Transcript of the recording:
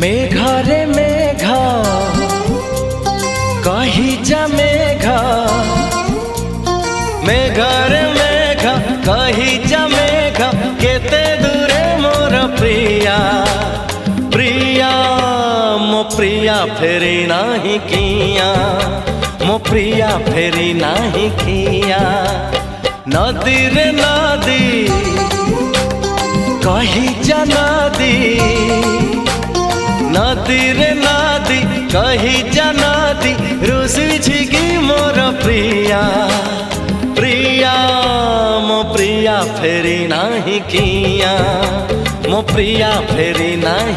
मेघा रे मेघा कही जा मेघा, मेघा रे मेघा कही जा मेघा, केते दूरे मोर प्रिया प्रिया मो प्रिया फेरी नाही किया, मो प्रिया फेरी नाही किया। नदी रे नदी कही जा नदी, नदी रे नदी कही जा नदी, रुसी की मोर प्रिया प्रिया मो प्रिया फेरी नाही किया, मो प्रिया फेरी नाही